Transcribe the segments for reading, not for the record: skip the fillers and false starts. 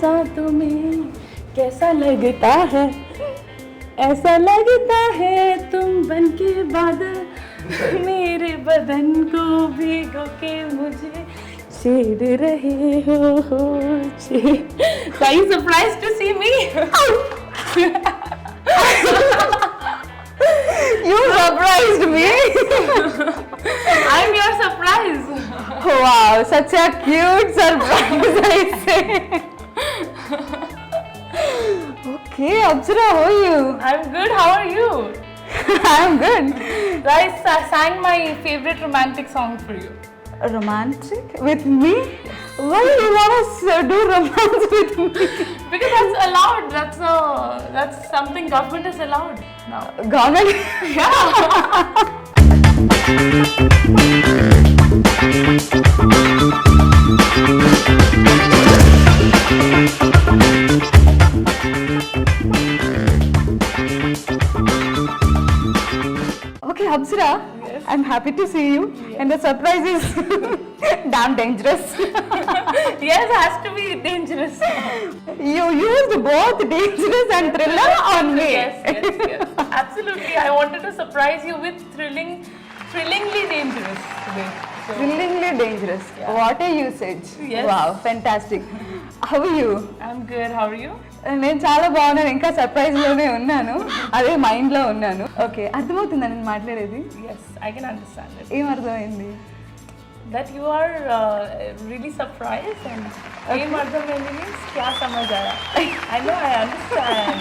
सांसों में कैसा लगता है, ऐसा लगता है तुम बन के बादल मेरे बदन को भिगो के मुझे छेड़ रहे हो छेड़. So are you surprised to see me? You surprised me. I'm your surprise. Wow, such a cute surprise, I say. Okay, Apsara, how are you? I'm good. How are you? I'm good. I sang my favorite romantic song for you. Romantic with me? Why you want to do romance with me? Because that's allowed. That's something government is allowed now. Government? Okay, Apsara, Yes. I'm happy to see you. And the surprise is damn dangerous. Yes, it has to be dangerous. You used both dangerous and thriller on me. Yes. Absolutely. I wanted to surprise you with thrillingly dangerous today. So, Thrillingly dangerous. Yeah. What a usage. Yes. Wow, fantastic. How are you? I'm good. How are you? నేను చాలా బాగున్నాను, ఇంకా surprise లోనే ఉన్నాను, అదే mind లో ఉన్నాను. Okay, అర్థమవుతుందా నేను మాట్లాడేది? Yes, I can understand it. ఏం అర్థమైంది? That you are really surprised and aim means kya samajh aaya. I know, I understand.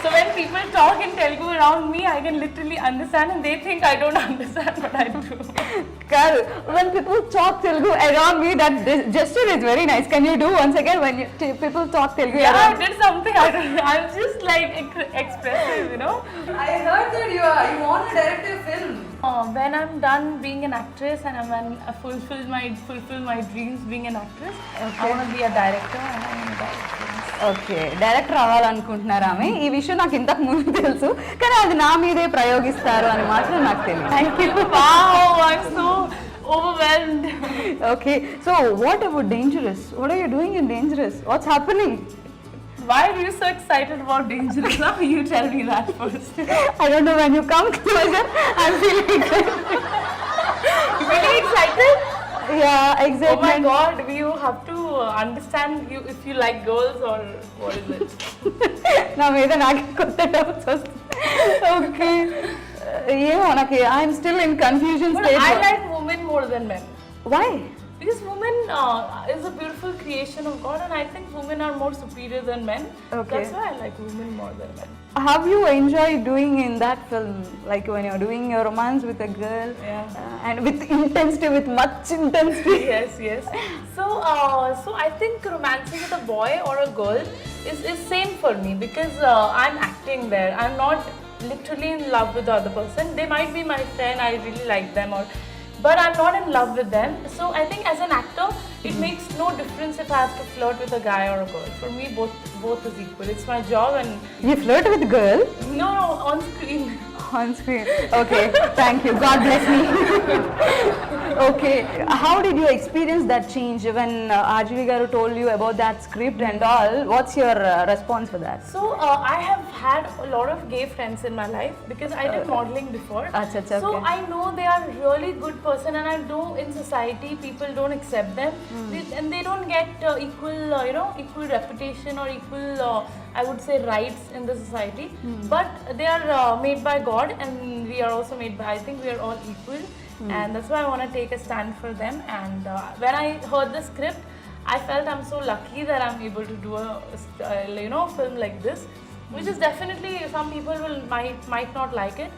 So when people talk in Telugu around me, I can literally understand and they think I don't understand, but I do. కాదు, when people talk Telugu around me, that gesture is very nice. Can you do once again when people talk Telugu Yeah, I around? did something. I'm just like expressive, you know. I heard that you want to direct a film. When I'm done being an actress and when I fulfill my dreams being an actress, I want to be a director and I want to direct films. Okay, director అవ్వాలనుకుంటున్నారు ఆమె. ఈ విషయం నాకు ఇంతకు ముందు తెలుసు, కానీ అది నా మీదే ప్రయోగిస్తారు అని మాత్రం నాకు తెలియదు. Thank you. Wow, I'm so overwhelmed. Okay, so what about dangerous? What are you doing in dangerous? What's happening? Why are you so excited about Dangerous? Now you tell me that first. I don't know, when you come closer, I'm feeling excited. You really excited? Yeah, excitement. Oh my God, you have to understand if you like girls or what is it? నా మీద నాకు కొత్త doubts వస్తాయి. Okay, ఏమో నాకు I'm still in confusion But stage. I like women more than men. వై? Because women is a beautiful creation of God and I think women are more superior than men. Okay. That's why I like women more than men. Have you enjoyed doing in that film, like when you're doing your romance with a girl? Yeah. And with intensity, with much intensity? Yes. So I think romancing with a boy or a girl is same for me because I'm acting there. I'm not literally in love with the other person. They might be my friend, I really like them, but I'm not in love with them. So I think as an actor, it makes no difference if I have to flirt with a guy or a girl. For me, both is equal. It's my job and You flirt with a girl? no, on screen. On screen. Okay, thank you. God bless me. Okay, how did you experience that change when Arjvi garu told you about that script and all? What's your response for that? So I have had a lot of gay friends in my life because I did modeling before. Acha, acha, So okay. I know they are really good person and I know in society people don't accept them and they don't get equal reputation or equal I would say rights in the society. But they are made by God and we are also made by, I think we are all equal. And that's why I want to take a stand for them. And when I heard the script, I felt I'm so lucky that I'm able to do a film like this, which is definitely some people might not like it,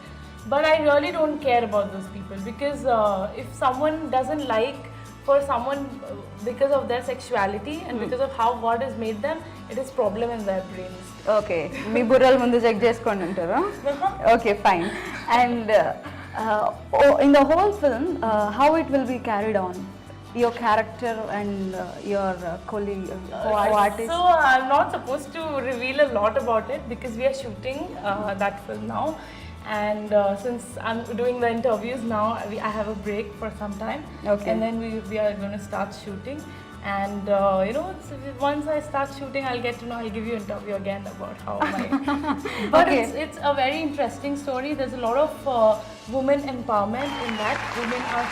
but I really don't care about those people because if someone doesn't like for someone because of their sexuality and because of how God has made them, it is problem in their brains. Okay, మీ బుర్రల ముందు check చేసుకోండి అంటారా? Okay, fine. And in the whole film, how it will be carried on? Your character and your colleague, co-artist? So I'm not supposed to reveal a lot about it because we are shooting that film now. And since I'm doing the interviews now, I have a break for some time. Okay. And then we are going to start shooting. And you know, once I start shooting, I'll get to know. I'll give you an interview again about how my. But Okay. it's a very interesting story. There's a lot of women empowerment in that. Women are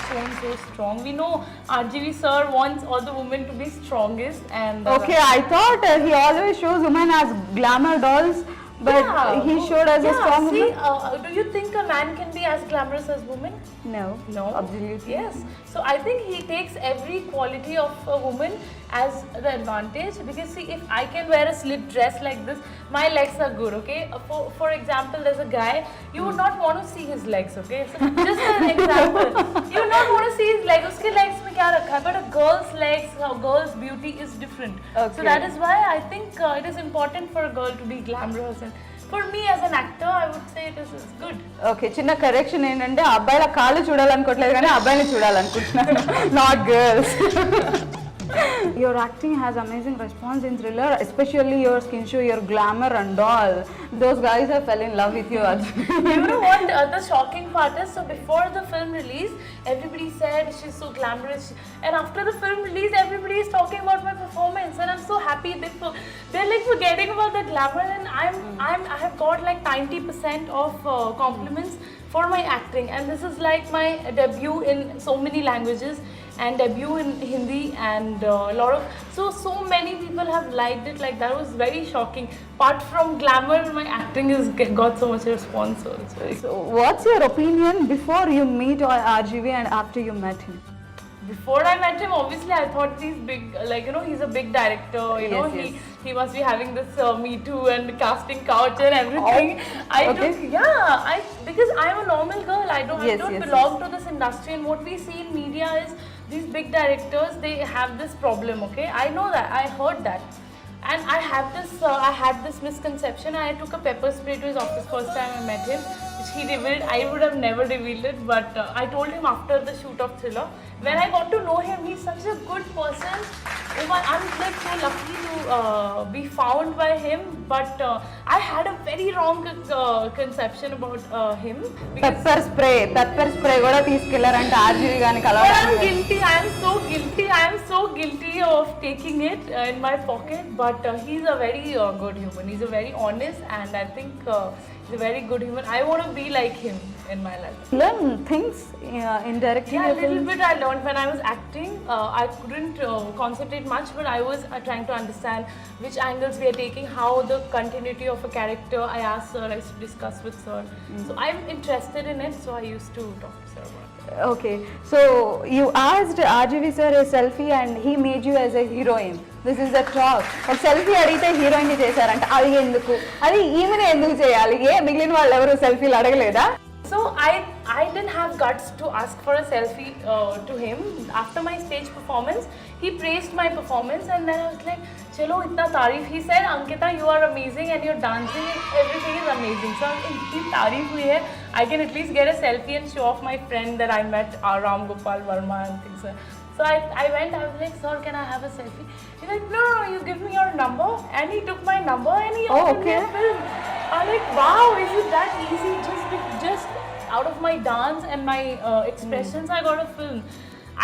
shown so strong. We know RGV sir wants all the women to be strongest, and Okay, I thought he always shows women as glamour dolls, but yeah, he showed as a strong see, woman. do you think a man can be as glamorous as women? No, No. absolutely. Yes. So I think he takes every quality of a woman as the advantage, because see, if I can wear a slit dress like this, my legs are good, okay? For example, there's a guy, you would not want to see his legs, okay? So just an example, you would not want to see his legs. Uske legs mein kya rakha hai? But a girl's legs, a girl's beauty is different. Okay. So that is why I think it is important for a girl to be glamorous, and for me as an actor, I would say it's good. Okay చిన్న correction ఏంటంటే అబ్బాయిల కాళ్ళు చూడాలనుకోవట్లేదు కానీ అబ్బాయిని చూడాలనుకుంటున్నాను not girls your acting has amazing response in thriller, especially your skin show, your glamour and all. Those guys have fell in love with you. You know what the shocking part is? So before the film release, everybody said she's so glamorous, and after the film release, everybody is talking about my performance, and I'm so happy. They're like forgetting about the glamour, and I have got like 90% of compliments for my acting, and this is like my debut in so many languages and debut in Hindi, and a lot of so many people have liked it. Like that was very shocking. Apart from glamour, my acting has got so much response. So it's very. So what's your opinion before you meet RGV and after you met him? Before I met him, obviously I thought he's big, like, you know, he's a big director, you know, Yes, he must be having this Me Too and casting couch and everything. okay. Because I'm a normal girl, I don't Yes, yes, belong to this industry, and what we see in media is these big directors, they have this problem, okay? I know that, I heard that. And I had this misconception. I took a pepper spray to his office first time I met him, which he revealed. I would have never revealed it, but I told him after the shoot of Thriller. When I got to know him, he's such a good person. I'm like so lucky to be found by him, but I had a very wrong conception about him. Because pepper spray కూడా తీసుకెళ్లారంటే RGV గాని but I'm కలవడానికి guilty. I am so guilty of taking it in my pocket. But he's a very good human. He's a very honest, and I think he's a very good human. I want to be like him in my life. learn things in directing Yeah, a your little films. bit I learned when I was acting. I couldn't concentrate much, but I was trying to understand which angles we are taking, how the continuity of a character. I asked sir, I used to discuss with sir. So I'm interested in it, so I used to talk to sir about it. Okay, so you asked RGV sir a selfie and he made you as a heroine. This is the talk. ఒక selfie అడిగితే heroine చేశారంట, అది ఎందుకు, అది ఈమెనే ఎందుకు చేయాలి, ఏ మిగిలిన వాళ్ళు ఎవరు సెల్ఫీలు అడగలేదా? So I didn't have guts to ask for a selfie to him. After my stage performance, he praised my performance, and then I was like, "Chalo, itna tareef." He said, "Ankita, you are amazing, and your dancing and everything is amazing." So itni tareef hui hai, I can at least get a selfie and show off my friend that I met, Ram Gopal Verma and things. So I went. I was like, "Sir, can I have a selfie?" He's like, "No, you give me your number," and he took my number and he offered me a film. I'm like, "Wow, is it that easy? Just out of my dance and my expressions, I got a film."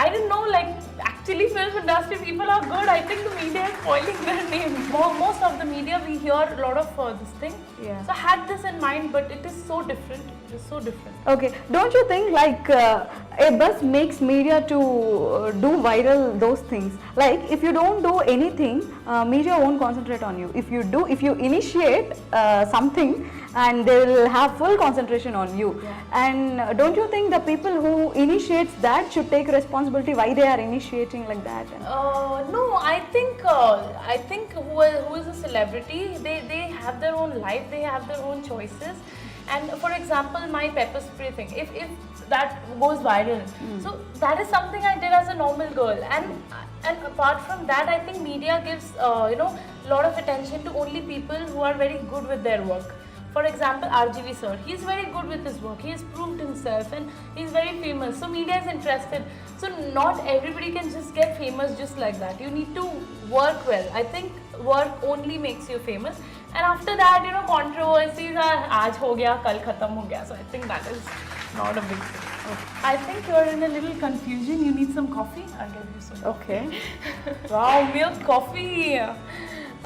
I didn't know, like, actually film industry people are good. I think the media is spoiling their name. Most of the media, we hear a lot of this thing. Yeah. So I had this in mind, but it is so different. It is so different. Okay, don't you think like a buzz makes media to do viral those things? Like if you don't do anything, media won't concentrate on you. If you initiate something, and they will have full concentration on you. Yeah. And don't you think the people who initiates that should take responsibility why they are initiating like that? No, I think who is a celebrity, they have their own life, they have their own choices. And for example, my pepper spray thing, if that goes viral, so that is something I did as a normal girl. And apart from that, I think media gives a lot of attention to only people who are very good with their work. For example, RGV sir, he's very good with his work. He has proved himself and he's very famous. So media is interested. So not everybody can just get famous just like that. You need to work well. I think work only makes you famous. And after that, controversies are aaj ho gaya, kal khatam ho gaya. So I think that is not a big thing. I think you're in a little confusion. You need some coffee? I'll give you some. Okay. Wow, milk coffee.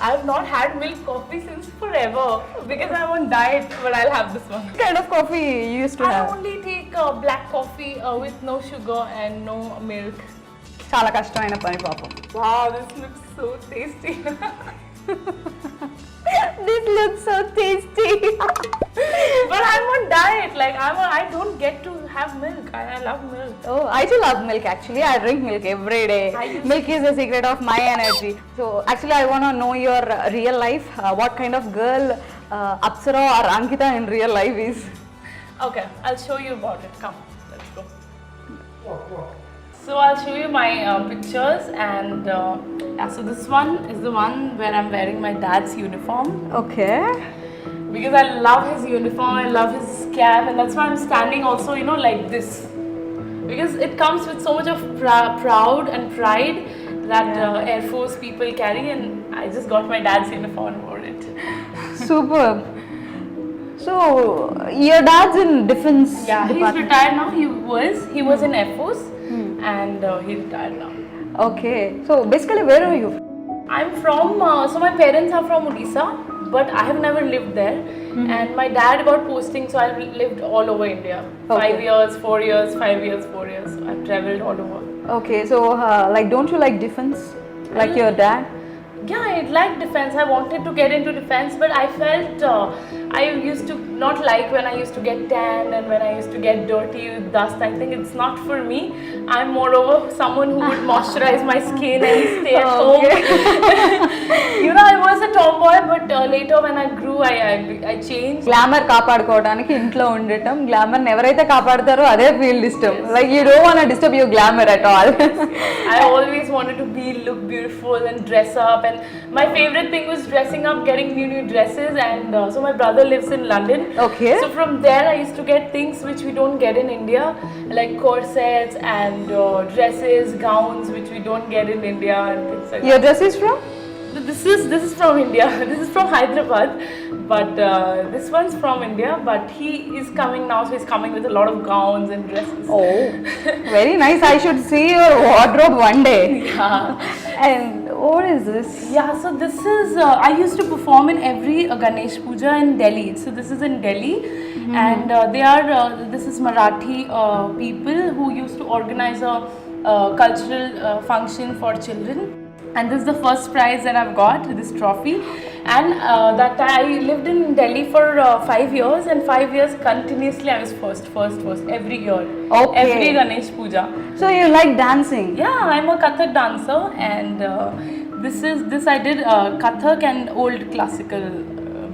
I've not had milk coffee since forever because I'm on diet, but I'll have this one. What kind of coffee you used to I have? only take black coffee with no sugar and no milk. చాలా కష్టమైన పని పాపం. Wow, this looks so tasty. This looks so tasty. But I'm on diet. Like I don't get to have milk. I love milk. Oh, I too love milk actually. I drink milk every day. Milk is the secret of my energy. So actually I want to know your real life. What kind of girl Apsara or Ankita in real life is? Okay, I'll show you about it. Come, let's go. So I'll show you my pictures and yeah, so this one is the one where I'm wearing my dad's uniform Okay. because I love his uniform, I love his cap, and that's why I'm standing also, you know, like this, because it comes with so much of proud and pride that Air Force people carry, and I just got my dad's uniform for it. Superb. So your dad's in defense Yeah, he's department. retired now. He was in Air Force and he retired now. Okay. So basically where are you? I'm from, so my parents are from Odisha, but I have never lived there. And my dad got posting, so I lived all over India. Okay. 5 years, 4 years, 5 years, 4 years. So I've traveled all over. Okay. So like don't you like defense like your dad? Yeah, I like defense. I wanted to get into defense, but I felt I used to not like when I used to get tan and when I used to get dirty with dust. I think it's not for me. I'm moreover someone who would moisturize my skin and stay at home. You know, I was a tomboy, but later when I grew, I changed. Glamour కాపాడుకోవడానికి ఇంట్లో ఉండటం glamour ఎవరైతే కాపాడతారో అదే field ఇష్టం like you don't want to disturb your glamour at all I always wanted to look beautiful and dress up, and my favorite thing was dressing up, getting new dresses. And so my brother lives in London. Okay. So from there I used to get things which we don't get in India, like corsets and dresses, gowns which we don't get in India and things like your dress is from that. This is from India. This is from Hyderabad, but this one's from India. But he is coming now, so he's coming with a lot of gowns and dresses. Oh very nice I should see your wardrobe one day Yeah. And what is this Yeah, so this is, I used to perform in every Ganesh Puja in Delhi. So this is in Delhi, and this is Marathi people who used to organize a cultural function for children. And this is the first prize that I've got, this trophy. And that I lived in Delhi for 5 years, and 5 years continuously I was first, every year. Okay. Every Ganesh Puja. So you like dancing Yeah, I'm a Kathak dancer, and this I did Kathak and old classical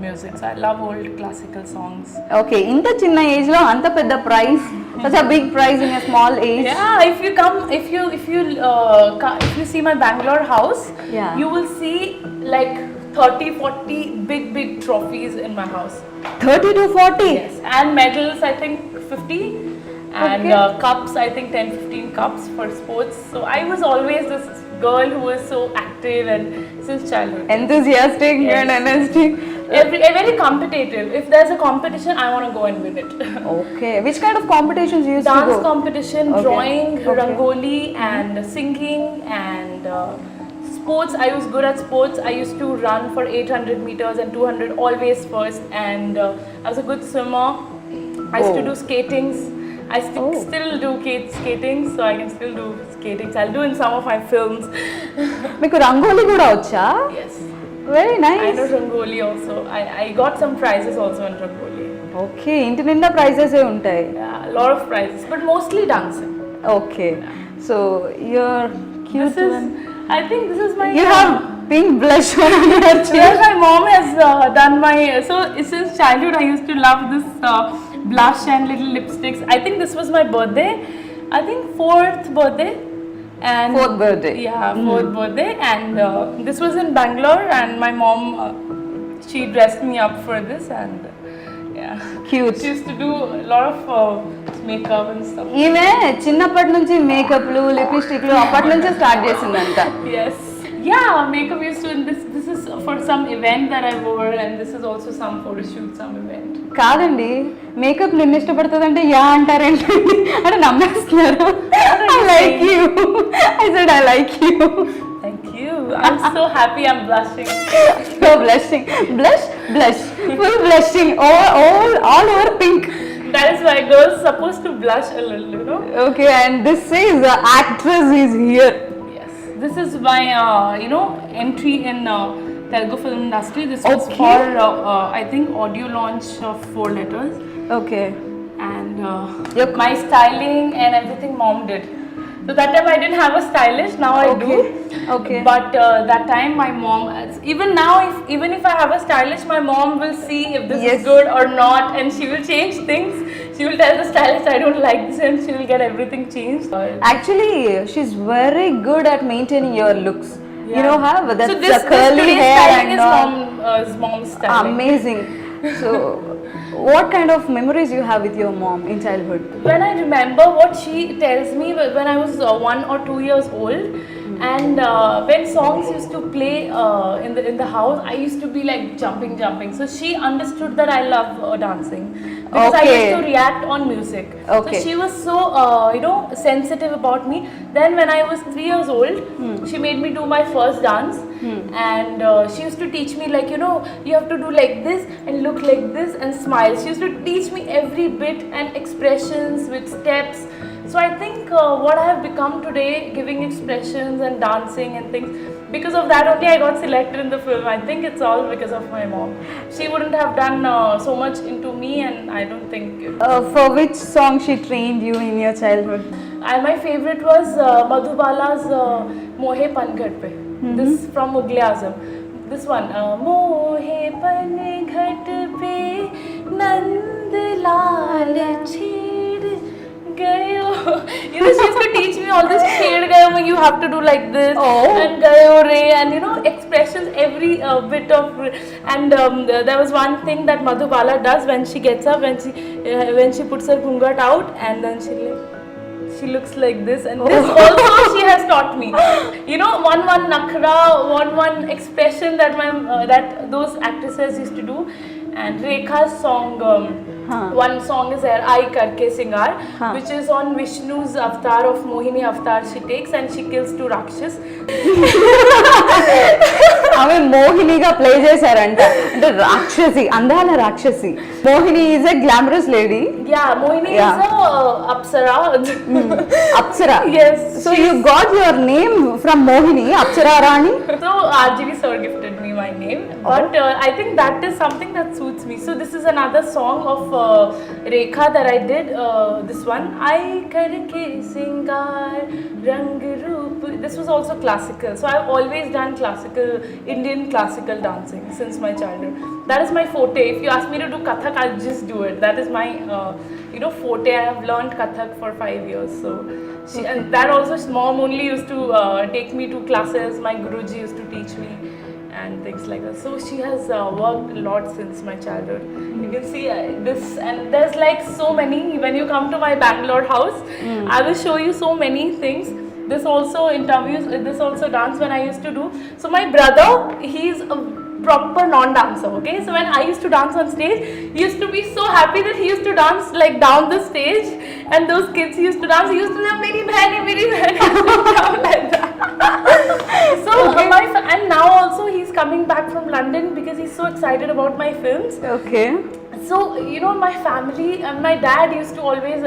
music. So I love old classical songs. Okay ఇంత చిన్న age లో అంత పెద్ద prize such a big prize in a small age Yeah, if you see my Bangalore house, Yeah. you will see like 30-40 big trophies in my house. 30 to 40 Yes, and medals I think 50, and Okay. cups I think 10-15 cups for sports. So I was always this girl who was so active and since childhood. enthusiastic Yes. and energetic Very competitive. If there's a competition, I want to go and win it. okay which kind of competitions you used to Dance go competition, Okay. drawing, Okay. rangoli, and singing, and sports. I was good at sports. I used to run for 800 meters and 200, always first. And I was a good swimmer. I used to Oh. do skatings. I Oh. still do skating, so I can still do skating. I'll do in some of my films. మీకు రంగోలి కూడా వచ్చా Yes, very I nice know rangoli also. I got some prizes also in rangoli. Okay ఇంటి నిండా prices ఉంటాయి Yeah, a lot of prizes, but mostly dancing. Okay so your This cute is, I think this is my. you have pink blush on your Yes, cheek my mom has done my. So since childhood, I used to love this blush and little lipsticks. I think this was my birthday. I think 4th birthday. And 4th birthday. Yeah, 4th birthday, and this was in Bangalore, and my mom she dressed me up for this, and yeah, Cute. She used to do a lot of makeup and stuff. ఈమె చిన్నప్పటి నుంచి మేకప్లు లిప్స్టిక్లు అప్పటి నుంచే start చేసిందంట Yes. Yeah, makeup used to. This is for some event that I wore, and this is also some photo shoot, some event. కాదండి makeup నిన్ను ఇష్టపడుతుంది అంటే యా అంటారేంటి అంటే నమ్మేస్తున్నారు. I like you, I said I like you. Thank you. I'm so happy. I'm blushing. You're blushing. Blush, blush, full blushing, all over pink. That is why girls supposed to blush a little, you know. Okay, and this says the actress is here. Yes. This is my, entry in Telugu film industry. This was Okay. for, I think, audio launch of 4 Letters. Okay. And Your- my styling and everything mom did. So that time I didn't have a stylist, now I do. Okay. But that time my mom, even now, even if I have a stylist, my mom will see if this Yes. is good or not, and she will change things. She will tell the stylist I don't like this, and she will get everything changed. Actually, she's very good at maintaining your looks. You Yeah. know how that's So this curly today's hair styling and is all. mom's styling. Amazing. So, what kind of memories you have with your mom in childhood? When I remember what she tells me when I was 1 or 2 years old, and when songs used to play in the house, I used to be like jumping. So she understood that I love dancing because I Okay. used to react on music. Okay. So she was so sensitive about me. Then when I was 3 years old, she made me do my first dance, and she used to teach me like you have to do like this and look like this and smile. She used to teach me every bit and expressions with steps. So I think what I have become today, giving expressions and dancing and things, because of that only I got selected in the film. I think it's all because of my mom. She wouldn't have done so much into me, and I don't think. For which song she trained you in your childhood? My favorite was Madhubala's Mohe Panghat Pe. This from Mughal Azam. This one. Mohe Panghat Pe Nand Lal Chhed Gayo. She used to teach me all this Chhed Gayo. You have to do like this. Oh. And Gayo Re. And expressions, every bit of. And there was one thing that Madhubala does when she gets up, when she puts her ghungat out, and then she looks like this, and this also she has taught me. One nakhra, one expression that that those actresses used to do. And Rekha's song, one song is there, I Karke Singar, which is on Vishnu's avatar of Mohini avatar she takes, and she kills 2 Rakshas. ఆమె మోహినిగా play చేశారంట అంటే రాక్షసి అందాల రాక్షసి. Mohini is a glamorous lady. Yeah, Mohini Yeah. is a Apsara. Apsara. Yes. So you got your name from Mohini, Apsara Rani. So RGV sir gifted me my name, but I think that is something that suits me. So this is another song of Rekha that I did. This one, I karke singar rang roop. This was also classical. So I've always done Indian classical dancing since my childhood. That is my forte. If you ask me to do Kathak, I'll just do it. That is my forte. I have learned Kathak for 5 years. So and that also mom only used to take me to classes. My Guruji used to teach me and things like that. So she has worked a lot since my childhood. You can see this, and there's like so many. When you come to my Bangalore house, I will show you so many things. This also interviews, this also dance when I used to do. So my brother, he's a proper non-dancer, okay? So when I used to dance on stage, he used to be so happy that he used to dance like down the stage, and those kids he used to dance, he used to say, Meri bhani, down like that. So and now also he's coming back from London because he's so excited about my films. Okay. So my family and my dad used to always,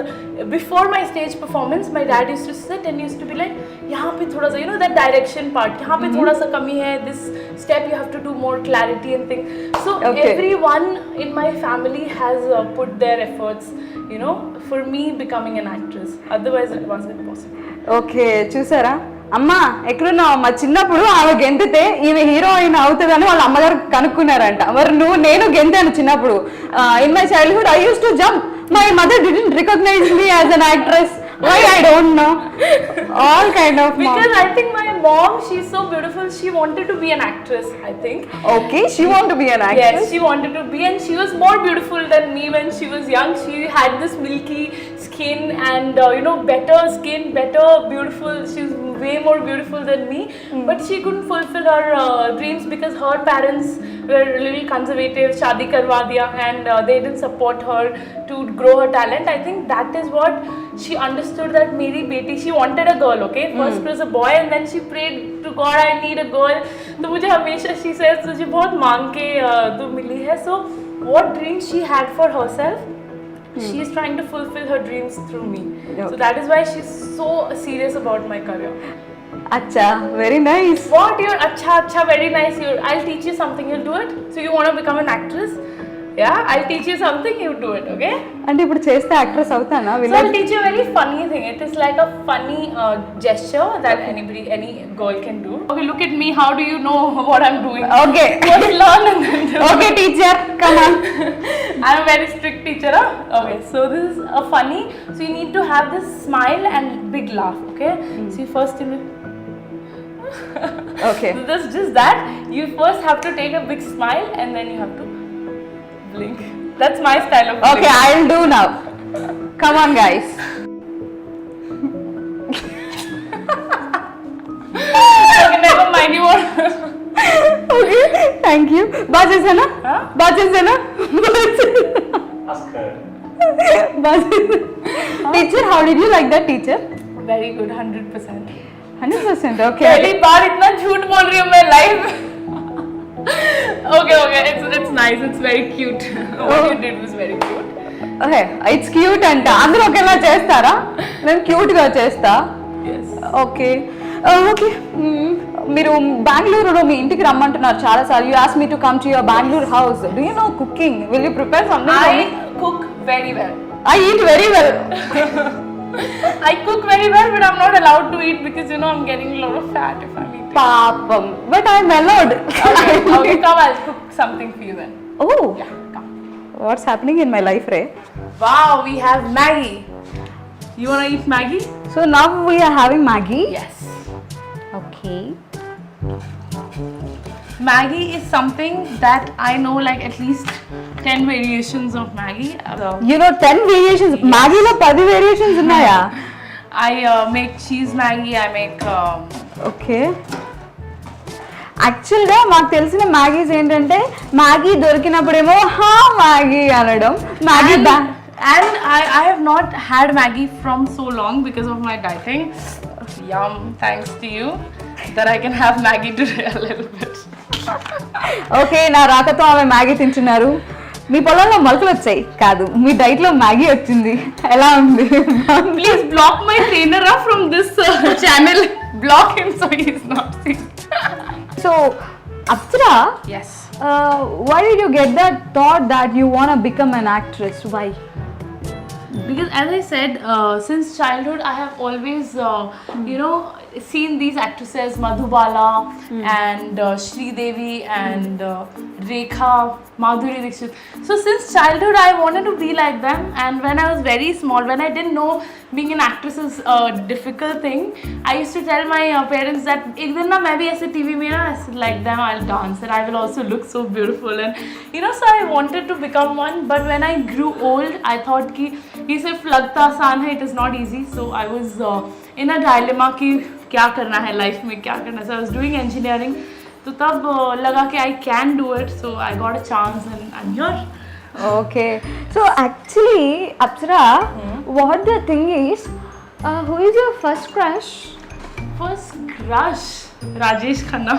before my stage performance, my dad used to sit and used to be like, यहाँ पे थोड़ा सा that direction part, यहाँ पे थोड़ा सा कमी है, this step you have to do more clarity and things. So Okay. everyone in my family has put their efforts, for me becoming an actress. Otherwise it wasn't possible. Okay, చూసారా అమ్మా ఎక్కడున్నావు? మా చిన్నప్పుడు ఆమె గెంతితే ఈమె హీరోయిన్ అవుతుందని వాళ్ళ అమ్మగారు కనుక్కున్నారంట. మరి నేను గెంతాను చిన్నప్పుడు. In my childhood I use to jump. My mother didn't recognize me as an actress. Why I don't know. All kind of mom. Because I think my mom, she's so beautiful. She wanted to be an actress, I think. Okay, she want to be an actress. Yes, she wanted to be, and she was more beautiful than me when she was young. She had this milky skin skin and better skin, better beautiful. She's way more beautiful than me, but she couldn't fulfill her dreams because her parents were a little conservative, shadi karwa diya, and they didn't support her to grow her talent. I think that is what she understood, that meri beti, she wanted a girl, okay? First it was a boy and then she prayed to God, I need a girl. तो मुझे हमेशा she says तुझे बहुत मांग के तू मिली है. So what dreams she had for herself, she is trying to fulfill her dreams through me. So that is why she's so serious about my career. Acha, very nice. What? You're acha, very nice. I'll teach you something, you'll do it. So you want to become an actress? Yeah, I'll teach you something, you do it, okay? అంటే ఇప్పుడు చేస్తే actress అవుతానా? So I'll teach you a very funny thing. It is like a funny gesture that any girl can do. Okay, look at me. How do you know what I'm doing? Okay. Just learn and then do. Okay, teacher, come on. I'm a very strict teacher. Huh? Okay, so this is a funny. So you need to have this smile and big laugh. Okay. So you first Okay. So this just that. You first have to take a big smile and then you have to blink. That's my style of blink. Okay, I'll do now. Come on, guys. Okay, never mind. You want? Okay, thank you. బాగా చేశానా? Huh? బాగా చేశానా? Teacher, how did you like that, teacher? Very good, 100%. 100%, okay. पहली बार इतना झूठ बोल रही हूँ मैं live. Okay, it's nice. It's very cute. What you did was very cute. Okay, it's cute అంట. అందరూ ఒకేలా చేస్తారా? నేను క్యూట్ గా చేస్తా. Yes. ఓకే ఓకే మీరు బెంగళూరులో మీ ఇంటికి రమ్మంటున్నారు చాలా సార్లు. You ask me to come to your Bengaluru house. Do you know cooking? Will you prepare something? I cook very well. I eat very well. I cook very well, but I'm not allowed to eat because I'm getting a lot of fat if I'm eating. పాపం, but I'm allowed. Okay, come, I'll cook something for you then. Oh, Yeah, come. what's happening in my life, Ray? Wow, we have Maggie. You wanna eat Maggie? So now we are having Maggie. Yes. Okay. Maggie is something that I know like at least 10 variations of Maggie. You know 10 variations. Maggie lo 10 variations unnaya? I make cheese Maggie. I make. Okay, యాక్చువల్గా మాకు తెలిసిన Maggie's ఏంటంటే Maggi దొరికినప్పుడేమో హా Maggi అనడం, Maggi And I have not had Maggie from so long because of my dieting. Yum, thanks to you that I can have Maggie today a little bit. Okay, నా రాకతో ఆమె Maggi తింటున్నారు. మీ పొలంలో మొలకలు వచ్చాయి కాదు, మీ డైట్లో మ్యాగీ వచ్చింది. ఎలా ఉంది? Please block my trainer up from this channel. Block him so he's not seeing. So Apsara, Yes. why did you get that thought that you want to become an actress? Why? Because as I said, since childhood I have always seen these actresses Madhubala and Sridevi and Rekha, Madhuri Dixit. So since childhood I wanted to be like them, and when I was very small, when I didn't know being an actress is a difficult thing, I used to tell my parents that ek din na main bhi aise TV mein na aise like them, I'll dance and I will also look so beautiful, and so I wanted to become one. But when I grew old I thought ki ye sirf lagta aasan hai, it is not easy. So I was in a dilemma ki kya karna hai life mein, kya karna hai. So I was doing engineering, तो तब लगा कि I can do it, so I got a chance and I'm here. Okay, so actually Apsara, what the thing is, who is your first crush? First crush, Rajesh Khanna.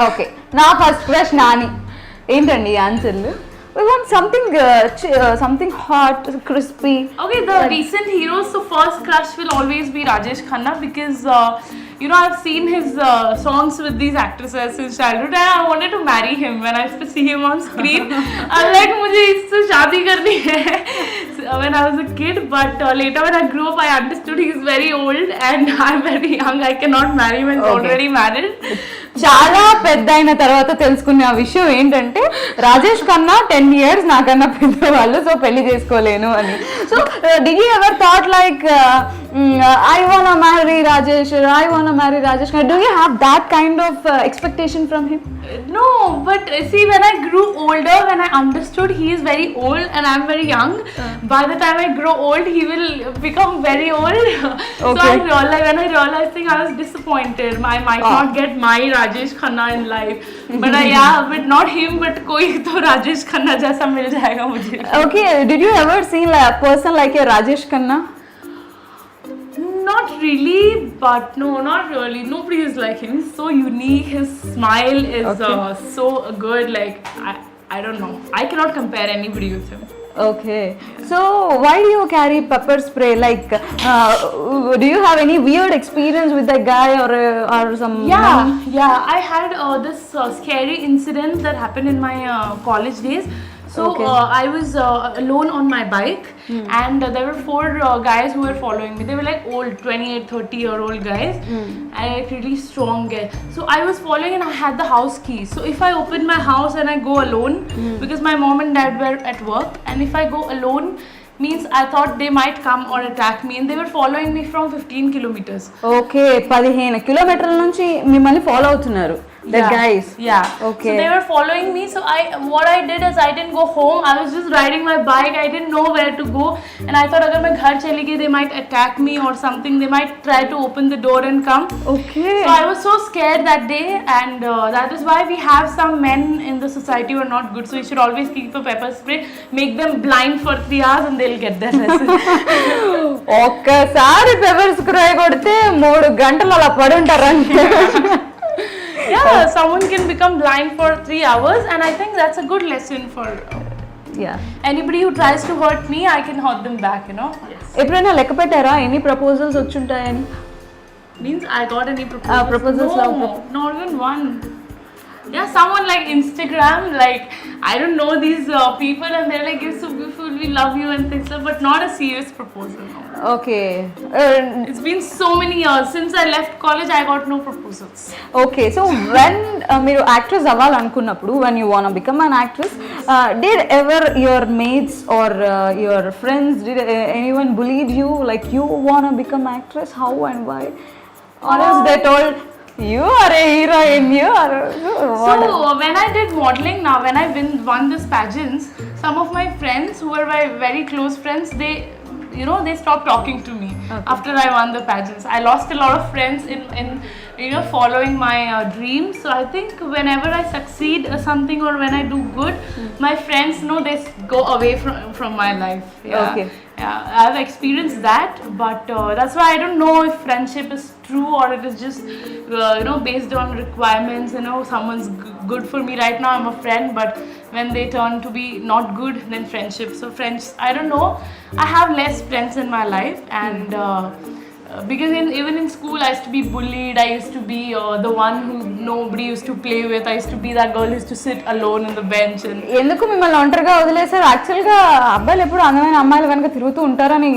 Okay, నా first crush Nani. ఏంటండి ఆన్సర్లు? We want something hot, crispy. Okay, the recent heroes, so first crush will always be Rajesh Khanna because I've seen his songs with these actresses since childhood and I wanted to marry him. When I used to see him on screen, I'm like, मुझे इससे शादी करनी है when I was a kid. But later when I grew up, I understood he's very old and I'm very young. I cannot marry him and he's already married. చాలా పెద్ద అయిన తర్వాత తెలుసుకునే ఆ విషయం ఏంటంటే రాజేష్ కన్నా 10 years నాకన్నా పెద్దవాళ్ళు, సో పెళ్లి చేసుకోలేను అని. So did you ever thought like I wanna marry Rajesh, or I wanna marry Rajesh Khanna. Do you have that kind of expectation from him? No, but see, when I grew older, when I understood he is very old and I'm very young, by the time I grow old, he will become very old. So Okay. when I realized, I was disappointed. I might not get my Rajesh Khanna in life, but but not him, but कोई तो Rajesh Khanna जैसा मिल जाएगा मुझे. Okay, did you ever see like a person like a Rajesh Khanna? Not really, but no, not really. Nobody is like him. He's so unique. His smile is so good. Like I don't know. I cannot compare anybody with him. Okay, so why do you carry pepper spray? Like, do you have any weird experience with that guy or some? Yeah. I had this scary incident that happened in my college days. So Okay. I was alone on my bike, and there were 4 guys who were following me. They were like old, 28, 30-year-old guys, and like really strong guys. So I was following, and I had the house key. So if I open my house and I go alone, because my mom and dad were at work, and if I go alone, means I thought they might come or attack me, and they were following me from 15 kilometers. Okay 15 కిలోమీటర్ల నుంచి మిమ్మల్ని follow అవుతున్నారు the guys. Yeah. Okay. So they were following me. So what I did is I didn't go home. I was just riding my bike. I didn't know where to go, and I thought अगर मैं घर चली गई, they might attack me or something. They might try to open the door and come. Okay. So I was so scared that day, and that is why we have some men in the society who are not good. So you should always keep a pepper spray, make them blind for 3 hours, and they'll get their lesson. ఒక్కసారి pepper spray కొడితే 3 గంటలు అలా పడి ఉంటారంటే Yeah, someone can become blind for 3 hours, and I think that's a good lesson for anybody who tries to hurt me. I can hurt them back, you know. Yes. ఎప్పుడైనా లెక్క పెట్టారా ఎన్ని proposals వచ్చుంటాయని? Means I got any proposals? Proposals, No, love. not even one. Yeah, someone like Instagram, like I don't know these people, and they're like, "You're so beautiful, we love you," and things like. But not a serious proposal. No. Okay It's been so many years since I left college. I got no proposals. Okay so when మీరు actress అవ్వాలనుకున్నప్పుడు when you want become an actress did ever your mates or your friends did anyone believe you like you want become actress how and why or else they told you are a heroine, you are So when I did modeling, now when I won this pageants, some of my friends who were my very close friends, they they stopped talking to me after I won the pageants. I lost a lot of friends in following my dreams. So I think whenever I succeed or something, or when I do good, my friends they go away from my life. Okay. Yeah, I've experienced that, but that's why I don't know if friendship is true or it is just based on requirements. Someone's good for me right now, I'm a friend, but when they turn to be not good, then friendship. So friends, I don't know. I have less friends in my life, and because even in school I used to be bullied. I used to be the one who nobody used to play with. I used to be that girl who used to sit alone in the bench. And ఎందుకు మిమ్మల్ని ఒంటరిగా వదిలేసారు? యాక్చువల్గా అబ్బాయిలు ఎప్పుడు అందమైన అమ్మాయిల వెనక తిరుగుతూ ఉంటారని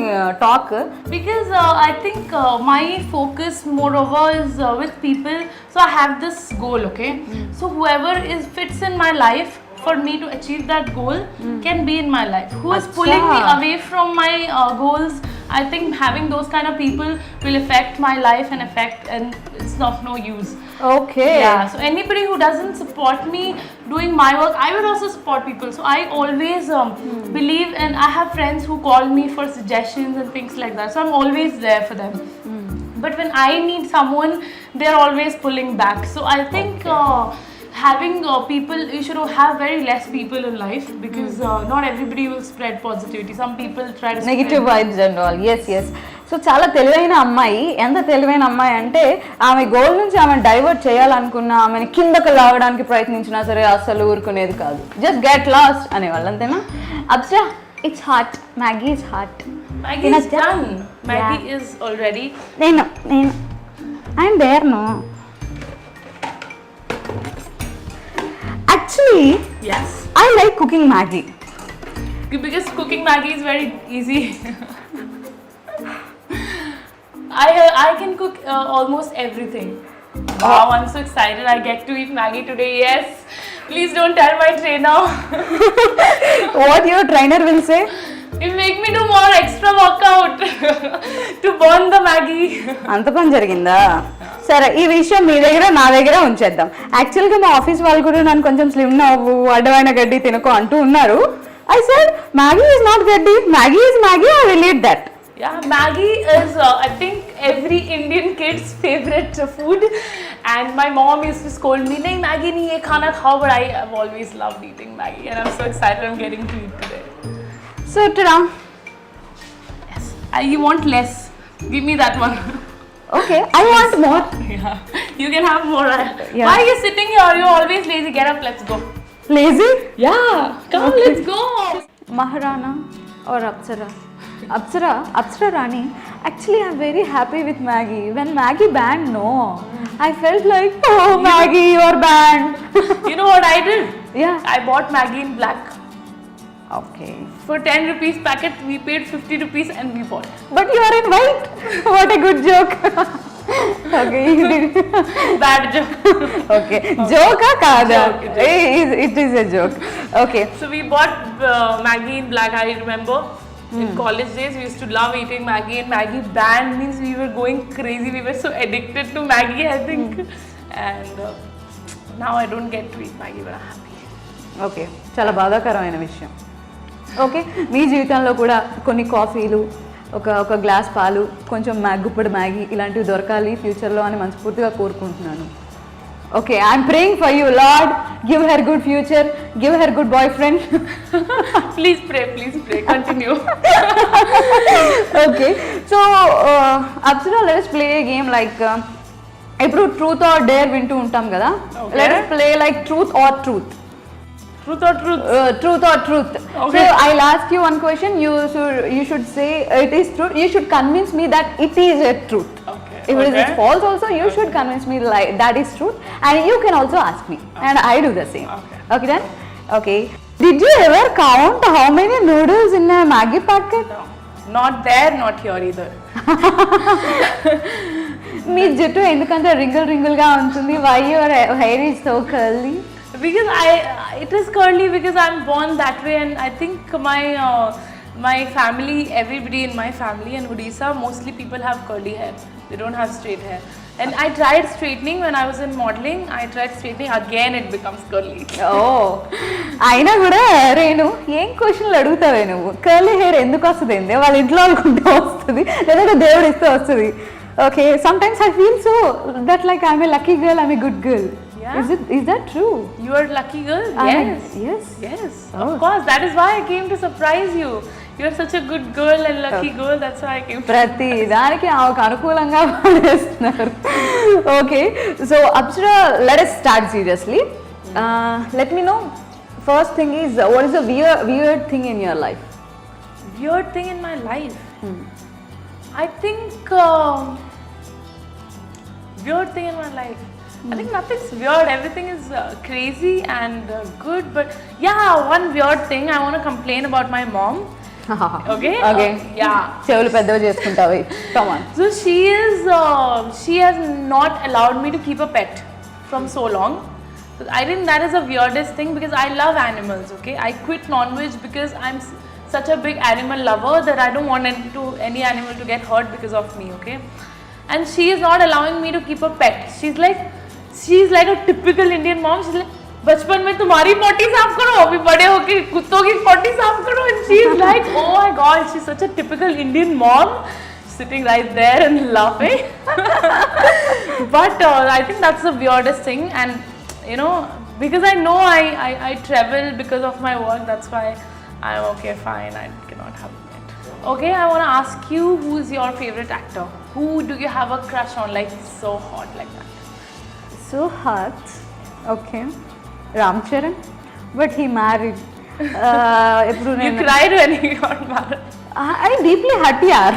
talk. Because I think my focus moreover is with people. So I have this goal, okay? So whoever fits in my life for me to achieve that goal can be in my life. Who is pulling me away from my goals? I think having those kind of people will affect my life and it's of no use. Okay. Yeah. So anybody who doesn't support me doing my work, I will also support people. So I always believe, and I have friends who call me for suggestions and things like that. So I'm always there for them. But when I need someone, they're always pulling back. So I think having people, you should have very less people in life, because not everybody will spread positivity. Some people try to negative vibes and all. Yes so చాలా తెలివైన అమ్మాయి. ఎంత తెలివైన అమ్మాయి అంటే ఆమె goal నుంచి ఆమె డైవర్ట్ చేయాలనుకున్నా, ఆమెను కిందకు లాగడానికి ప్రయత్నించినా సరే అస్సలు ఊరుకునేది కాదు. జస్ట్ గెట్ లాస్ట్ అనేవాళ్ళు, అంతేనా? Apsara, it's hot, Maggi is hot. Maggie is done. Maggie is already. నేను I'm there no. Actually, Yes. I like cooking Maggie. Because cooking Maggie is very easy. I can cook almost everything. Wow, I'm so excited. I get to eat Maggie today. Yes. Please don't tell my trainer. What your trainer will say? You make me do more extra workout to burn the Maggie. అంత పని జరిగిందా? సరే, ఈ విషయం మీ దగ్గర నా దగ్గర ఉంచేద్దాం. యాక్చువల్గా మా ఆఫీస్ వాళ్ళు కూడా నన్ను కొంచెం స్లిమ్ నవ్వు, అడ్డమైన గడ్డి తినకు అంటూ ఉన్నారు. I said Maggie is not gaddi, Maggie is Maggie, I will eat that. Yeah, Maggie is I think every Indian kid's favorite food, and my mom used to scold me, "Nahi Maggie nahi ye khana khao," but I have always loved eating Maggie, and I'm so excited I'm getting to eat today. So ta-da. Yes. You want less? Give me that one. Okay, I want more. Yeah, you can have more. Yeah. Why are you sitting here? You're always lazy. Get up, let's go. Lazy? Yeah, come, Okay. let's go. Maharana or Apsara? Apsara Rani. Actually, I'm very happy with Maggie. When Maggie banned, no, I felt like, oh Maggie, you're banned. You know what I did? Yeah. I bought Maggie in black. Okay. For 10 rupees packet, we paid 50 rupees and we bought. But you are in white. What a good joke. Okay, you did. Bad joke. Okay. Joke or kada? Joke. It is a joke. Okay. So we bought Maggie in black. I remember in college days we used to love eating Maggie, and Maggie banned means we were going crazy. We were so addicted to Maggie, I think. And now I don't get to eat Maggie, but I'm happy. Okay, చాలా బాధాకరమైన విషయం. Okay, మీ జీవితంలో కూడా కొన్ని కాఫీలు, ఒక glass పాలు, కొంచెం గుప్పడి మ్యాగీ ఇలాంటివి దొరకాలి ఫ్యూచర్లో అని మనస్ఫూర్తిగా కోరుకుంటున్నాను. Okay, I'm praying for you lord, give her good future, give her good boyfriend. Please pray, continue. Okay, so Apsara, let's play a game like ఇప్పుడు ట్రూత్ ఆర్ డేర్ వింటూ ఉంటాం కదా. Okay. Let's play like truth or truth. Truth or truth? Truth or truth. Okay. So I'll ask you one question. You should say it is truth. You should convince me that it is a truth. Okay. If it is false, also you should convince me like that is truth. And you can also ask me, and I do the same. Okay. Okay then. Okay. Did you ever count how many noodles in a Maggie packet? No. Not there, not here either. మీ జుట్టు ఎందుకంటే రింగుల్ గా ఉంటుంది? Why your hair is so curly? Because it is curly because I'm born that way, and I think my family, everybody in my family and Odisha, mostly people have curly hair. They don't have straight hair. And I tried straightening when I was in modeling. I tried straightening, again it becomes curly. ఓ, అయినా కూడా రేణు ఏం క్వశ్చన్లు అడుగుతావే నువ్వు? Curly hair ఎందుకు వస్తుంది? వాళ్ళ ఇంట్లో అనుకుంటే వస్తుంది, లేదంటే దేవుడు ఇస్తే వస్తుంది. Okay, sometimes I feel so that like I'm a lucky girl, I'm a good girl. Yeah. Is that true? You are a lucky girl? Yes. Yes. Oh. Of course. That is why I came to surprise you. You are such a good girl and lucky girl. That's why I came. ప్రతి దానికి ఆమెకు అనుకూలంగా పడేస్తున్నారు. Okay, so Apsara, let us start seriously. Let me know. First thing is, what is the weird thing in your life? Weird thing in my life? I think weird thing in my life. I think nothing's weird. Everything is crazy and good. But yeah, one weird thing I want to complain about my mom. Okay. Okay. Yeah. చెవులు పెద్దవి చేసుకుంటావి. Come on. So she has not allowed me to keep a pet from so long. So I think that is the weirdest thing because I love animals. Okay, I quit non-veg because I'm such a big animal lover that I don't want any animal to get hurt because of me. Okay, and she is not allowing me to keep a pet. She's like a typical Indian mom. She's like, बचपन में तुम्हारी पोटी साफ करो, अभी बड़े होके कुत्तों की पोटी साफ करो. And she's like, oh my god, she's such a typical Indian mom, sitting right there and laughing. But I think that's the weirdest thing, and you know, because I know I travel because of my work. That's why I'm okay, fine. I cannot have it. Okay, I want to ask you, who's your favorite actor? Who do you have a crush on? Like so hot, like that. So hot. Okay. Ram Charan, but he married. You cried when he got married. I deeply hurt yaar.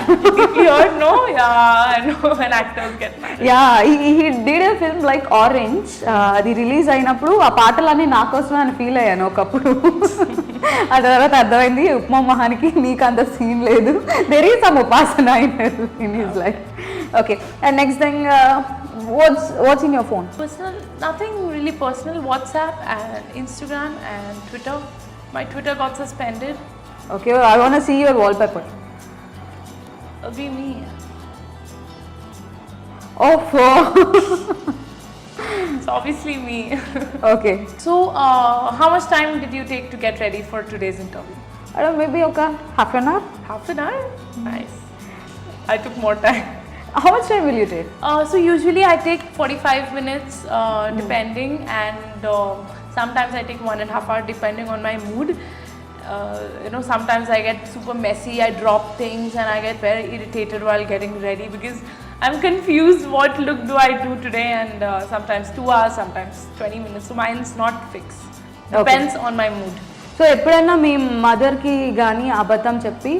You heard? No? Yeah, I know when actors get married. Yeah, he did a film like Orange. అది release అయినప్పుడు ఆ పాటలన్నీ నా కోసమే అని feel అయ్యాను ఒకప్పుడు. ఆ తర్వాత అర్థమైంది ఉప్మా మహానికి నీకు అంత సీన్ లేదు. దెర్ ఈస్ సమ్ ఉపాసన in his life. Okay, and next thing, what's in your phone? Personal, nothing really personal. WhatsApp and Instagram and Twitter. My Twitter got suspended. Okay, I want to see your wallpaper. Be me. Oh, It's obviously me. okay. So, how much time did you take to get ready for today's interview? I don't know, maybe okay, half an hour. Half an hour? Nice. I took more time. How much time will you take? So usually I take 45 minutes depending, and sometimes I take 1.5 hours depending on my mood. Sometimes I get super messy, I drop things and I get very irritated while getting ready because I'm confused what look do I do today, and sometimes 2 hours, sometimes 20 minutes. So mine's not fixed. Depends on my mood. So ఎప్పుడైనా మీ మదర్కి కానీ అబద్ధం చెప్పి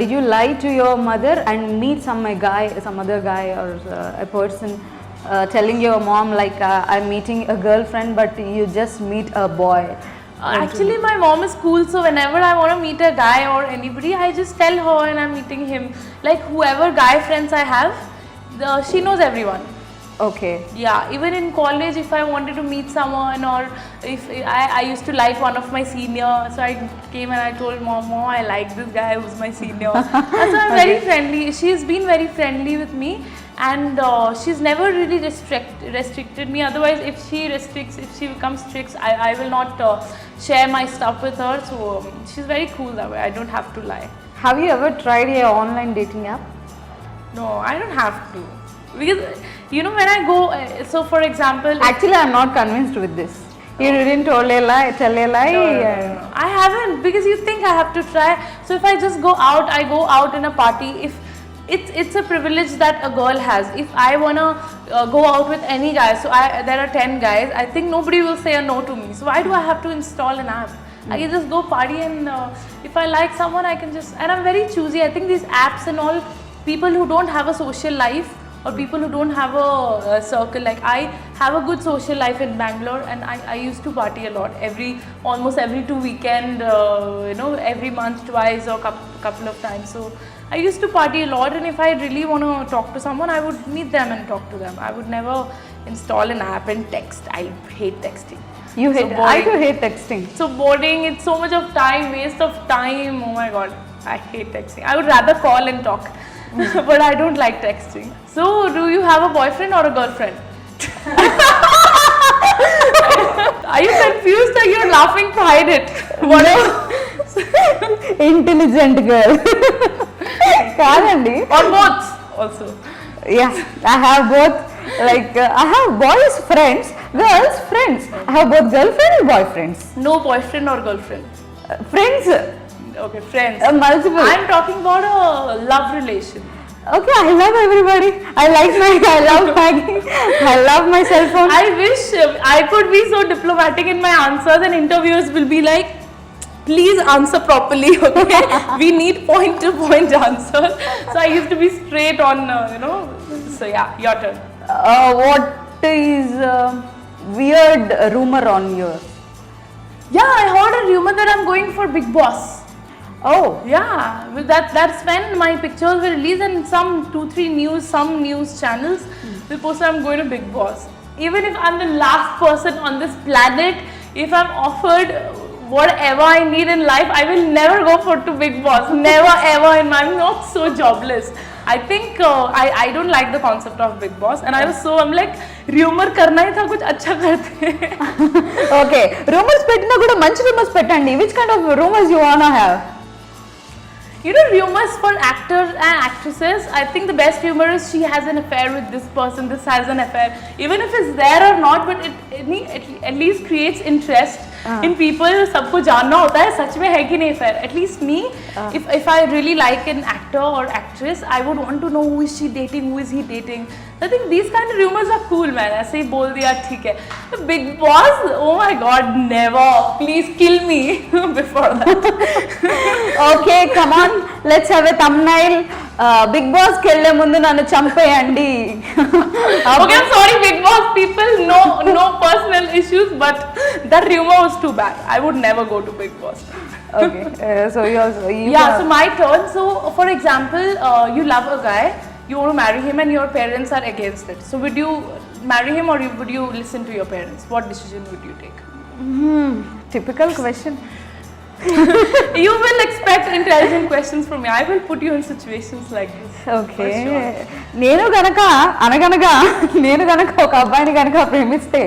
did you lie to your mother and meet some other guy or a person telling your mom like I'm meeting a girlfriend but you just meet a boy? Actually, my mom is cool, so whenever I want to meet a guy or anybody, I just tell her and I'm meeting him. Like whoever guy friends I have, she knows everyone. Okay. Yeah, even in college, if I wanted to meet someone, or if I used to like one of my senior, so I came and I told mom, I like this guy who's my senior. So I'm very friendly. She's been very friendly with me, and she's never really restricted me. Otherwise, if she restricts, if she becomes strict, I will not share my stuff with her. So she's very cool that way. I don't have to lie. Have you ever tried a online dating app? No, I don't have to. Because when I go, so for example, Actually, I'm not convinced with this. You didn't tell a lie. No. I haven't, because you think I have to try. So if I just go out, I go out in a party. If it's a privilege that a girl has. If I wanna go out with any guy, so there are 10 guys, I think nobody will say a no to me. So why do I have to install an app? I can just go party, and if I like someone, I can just. And I'm very choosy. I think these apps and all, people who don't have a social life, or people who don't have a circle, like I have a good social life in Bangalore, and I used to party a lot, almost every 2 weekend, every month, twice or couple of times. So I used to party a lot, and if I really want to talk to someone, I would meet them and talk to them. I would never install an app and text. I hate texting. You So hate? boring. I too hate texting. So boring, it's so much of time, waste of time. Oh my god, I hate texting. I would rather call and talk. But I don't like texting. So, do you have a boyfriend or a girlfriend? Are you confused or you're laughing to hide it? What Intelligent girl. కాదండి. Or both also. Yeah, I have both. Like I have boys friends, girls friends. I have both girlfriend and boyfriends. No boyfriend or girlfriend. Friends. Okay, friends. Multiple. I'm talking about a love relation. Okay, I love everybody. I love Maggie. I love my cell phone. I wish I could be so diplomatic in my answers, and interviewers will be like, please answer properly, okay? We need point to point answer. So I used to be straight on, So yeah, your turn. What is weird rumor on yours? Yeah, I heard a rumor that I'm going for Big Boss. Oh, Yeah, well, that's when my pictures were released, and some 2-3 news channels will post I'm going to Big Boss. Even if I'm the last person on this planet, if I'm offered whatever I need in life, I will never go to Big Boss. Never ever. And I'm not so jobless. I think I don't like the concept of Big Boss, and I'm like, rumor karna hi tha, kuch acha karte. okay. Rumors pettina kuda manchi rumors pettandi. Which kind of rumors you wanna have? Rumors for actors and actresses, I think the best rumor is she has an affair with this person, this has an affair. Even if it's there or not, but it at least creates interest in people. सबको जानना होता है सच में है कि नहीं affair. At least me, if I really like an actor or actress, I would want to know who is she dating, who is he dating. I think these kind of rumors are cool, man. ऐसे ही बोल दिया ठीक है. Big Boss, oh my god, never. Please kill me before that. Okay, come on. Let's have a thumbnail. Big Boss కెళ్ళే ముందు నన్ను చంపేయండి. Okay, I'm sorry, Big Boss people. No personal issues, but that rumor was too bad. I would never go to Big Boss. Okay, so you So my turn. So for example, you love a guy, you want to marry him, and your parents are against it. So would you marry him, or would you listen to your parents? What decision would you take? Typical question. You will expect intelligent questions from me. I will put you in situations like this. Okay For sure. నేను గనక ఒక అబ్బాయిని గనక ప్రేమిస్తే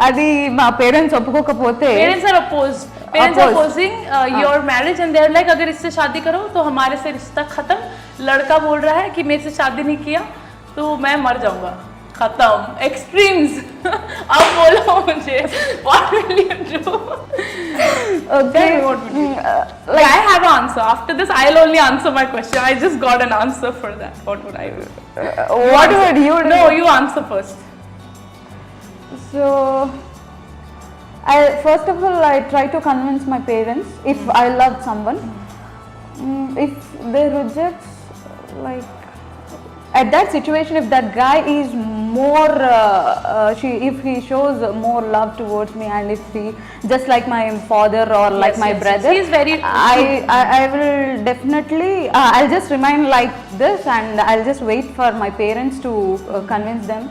అది మా parents ఒప్పుకోకపోతే Parents are opposed. Parents are opposing your marriage and they're like, अगर इससे शादी करो तो हमारे से रिश्ता खत्म. लड़का बोल रहा है कि मेरे से शादी नहीं किया तो मैं मर जाऊंगा. खत्म. Extremes. अब बोलो मुझे. What will you do? Okay Tell me what will you do? Like I have an answer. After this, I'll only answer my question. I just got an answer for that. What would I do? What would you do? No, you answer first. So, first of all, I try to convince my parents if I love someone. If they reject, like at that situation, if that guy is more, if he shows more love towards me, and if he just like my father or like Yes, my yes, brother, yes. He is very I will definitely, I'll just remain like this, and I'll just wait for my parents to convince them,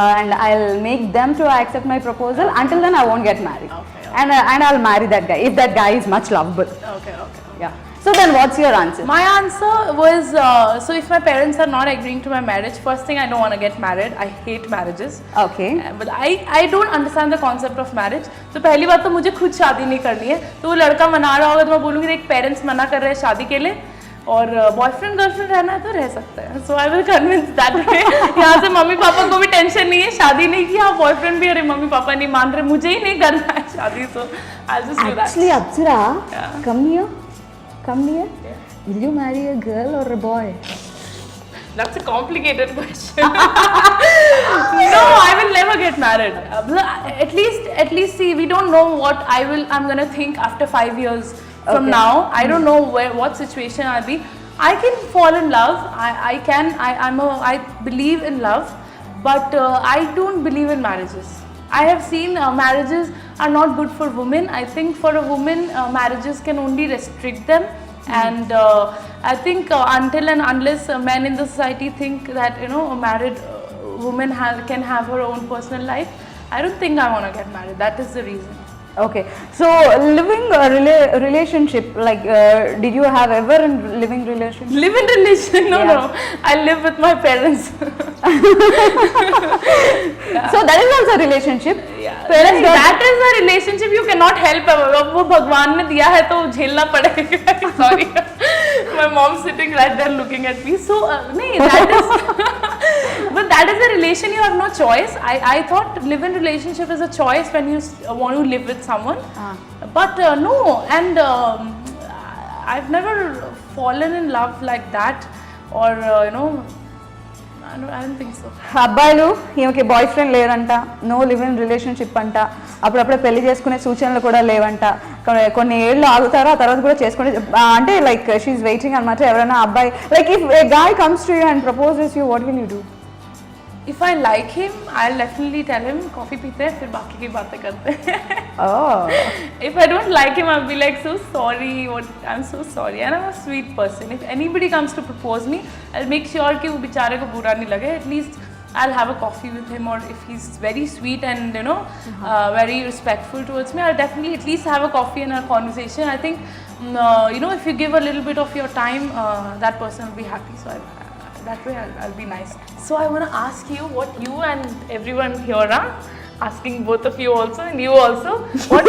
and I'll make them to accept my proposal. Until then, I won't get married, Okay, and I'll marry that guy if that guy is much lovable. Okay, okay. Yeah. So then, what's your answer? My answer was so if my parents are not agreeing to my marriage, first thing I don't want to get married. I hate marriages. Okay. But I don't understand the concept of marriage. तो पहली बात तो मुझे खुद शादी नहीं करनी है. तो वो लड़का मना रहा होगा तो मैं बोलूँगी देख पेरेंट्स मना कर रहे हैं शादी के लिए और बॉयफ्रेंड गर्लफ्रेंड रहना है तो रह सकते हैं. So I will convince that way. यहाँ से मम्मी पापा को भी टेंशन नहीं है. शादी नहीं की, हाँ बॉयफ्रेंड भी, अरे मम्मी पापा नहीं मान रहे, मुझे ही नहीं करना है शादी. So I just do that. Actually, Apsara, Yeah. come here. Will you marry a girl or a boy? That's a complicated question. No, I will never get married. At least see, we don't know what I'm gonna think after 5 years from Okay. now. I don't know what situation I'll be. I can fall in love. I believe in love, but I don't believe in marriages. I have seen marriages are not good for women. I think for a woman, marriages can only restrict them. And I think until and unless men in the society think that a married woman can have her own personal life, I don't think I want to get married. That is the reason. Okay. So, living a relationship, like, did you have ever in living relationship? Live in relation? No, Yeah. no. I live with my parents. So that is also a relationship. Yeah. Parents don't- That is a relationship you cannot help. अब वो भगवान ने दिया है तो झेलना पड़ेगा. Sorry. My mom sitting right there looking at me. So नहीं, that is but that is a relation you have no choice. I thought live-in relationship is a choice when you want to live with someone. But no, and I've never fallen in love like that, or I don't think so. అబ్బాయిలు ఈమెకి boyfriend లేరంట, no live in relationship అంట, అప్పుడప్పుడే పెళ్లి చేసుకునే సూచనలు కూడా లేవంట, కొన్ని ఏళ్ళు ఆగుతారు ఆ తర్వాత కూడా చేసుకునే అంటే లైక్ షీఈ్ వెయిటింగ్ అనమాట ఎవరైనా అబ్బాయి like if A guy comes to you and proposes you what will you do? If I like him, I'll definitely tell him coffee पीते हैं फिर बाकी की बातें करते हैं. Oh. If I don't like him, I'll be like so sorry. I'm so sorry. And I'm a sweet person. If anybody comes to propose me, I'll make sure कि वो बेचारे को बुरा नहीं लगे. At least I'll have a coffee with him, or if he's very sweet and very respectful towards me, I'll definitely at least have a coffee and a conversation. I think if you give a little bit of your time, that person will be happy. So that way I'll be nice. So I want to ask you what you and everyone here are asking, both of you also and you also, what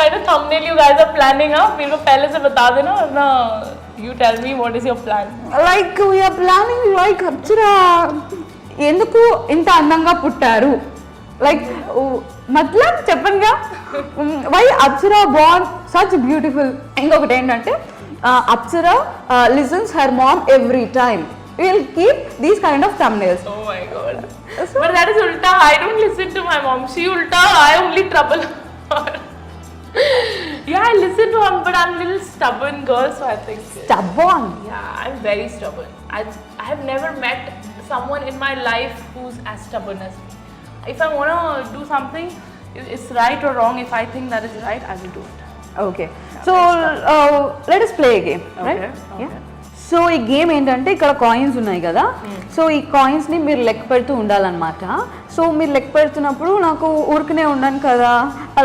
kind of thumbnail you guys are planning up? मेरे को पहले से बता देना वरना you tell me what is your plan. Like we're planning like Apsara ఎందుకు ఇంత అందంగా పుట్టారు, లైక్ మతలబ్ చెప్పనుగా why Apsara born such beautiful. ఇంకొకటి ఏంటంటే Apsara listens her mom every time. We'll keep these kind of thumbnails. Oh my god. But that is ulta. I don't listen to my mom. She ulta. I only trouble her. Yeah, I listen to her, but I'm a little stubborn girl, so I think. Stubborn. Yeah, I'm very stubborn. I have never met someone in my life who's as stubborn as me. If I want to do something, it's right or wrong. If I think that is right, I will do it. Okay. So let us play a game, right? Okay. Yeah. So so ఈ game ఏంటంటే ఇక్కడ coins ఉన్నాయి కదా, so ఈ కాయిన్స్ని మీరు లెక్క పెడుతూ ఉండాలన్నమాట. సో మీరు లెక్క పెడుతున్నప్పుడు నాకు ఊరికనే ఉండను కదా,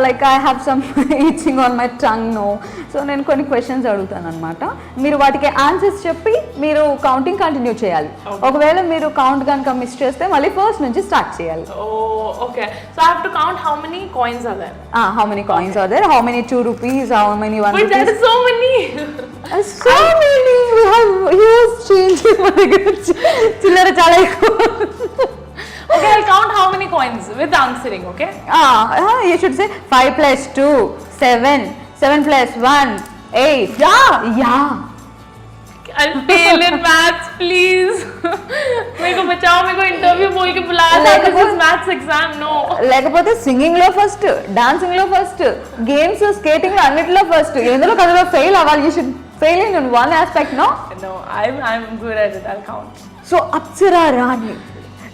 like I have some itching on my tongue no. So నేను కొన్ని క్వశ్చన్స్ అడుగుతాను అనమాట, మీరు వాటికి ఆన్సర్స్ చెప్పి మీరు కౌంటింగ్ కంటిన్యూ చేయాలి. ఒకవేళ మీరు కౌంట్ కనుక మిస్ చేస్తే మళ్ళీ ఫస్ట్ నుంచి స్టార్ట్ చేయాలి. Okay. So I have to count how many coins are there. How many coins are there? How many 2 rupees? How many 1 But rupees? there are so many. So many. We have huge change. చిల్లర చాలా ఎక్కువ. Okay, I'll count how many coins with answering, okay? You should say 5 plus 2, 7. 7 plus 1, 8. Yeah. I'll fail in maths, please. मेरे को बचाओ, मेरे को interview बोल के बुलाया था. This is maths exam, no. లేకపోతే సింగింగ్ లో ఫస్ట్, డాన్సింగ్ లో ఫస్ట్, గేమ్స్ స్కేటింగ్ లో అన్నిటిలో ఫస్ట్, ఎందులో కథలో ఫెయిల్ అవ్వాలి. You should fail in one aspect. No I'm good at it. I'll count. So Apsara Rani,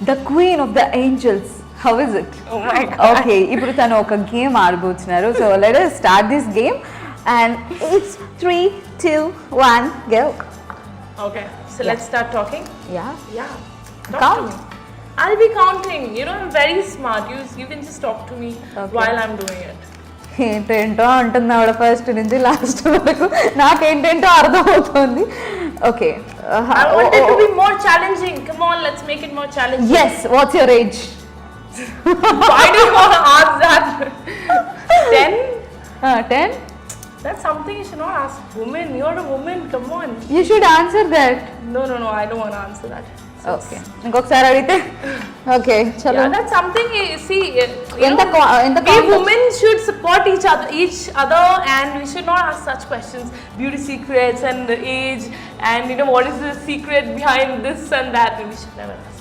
the queen of the angels, how is it? Oh my God. Okay, ఇప్పుడు తను ఒక game ఆడబోతున్నారు. So let us start this game and it's 3, 2, 1 go. Okay, so let's start talking. Yeah. Talk Count. to me. I'll be counting. You know, I'm very smart. You can just talk to me while I'm doing it. ఏంటేంటో అంటుంది ఆవిడ first నుంచి last వరకు, నాకేంటేంటో అర్థమవుతుంది. Okay, I want it to be more challenging. Come on, let's make it more challenging. yes, what's your age? Why do you want to ask that? 10? 10? That's something you should not ask women. You're a woman. Come on. You should answer that. No. I don't want to answer that. Okay, ఇంకొకసారి అడిగితే okay చలో. Yeah, that's something. See, ఎంత we women should support each other, and we should not ask such questions. Beauty secrets and the age, and what is the secret behind this and that. We should never ask.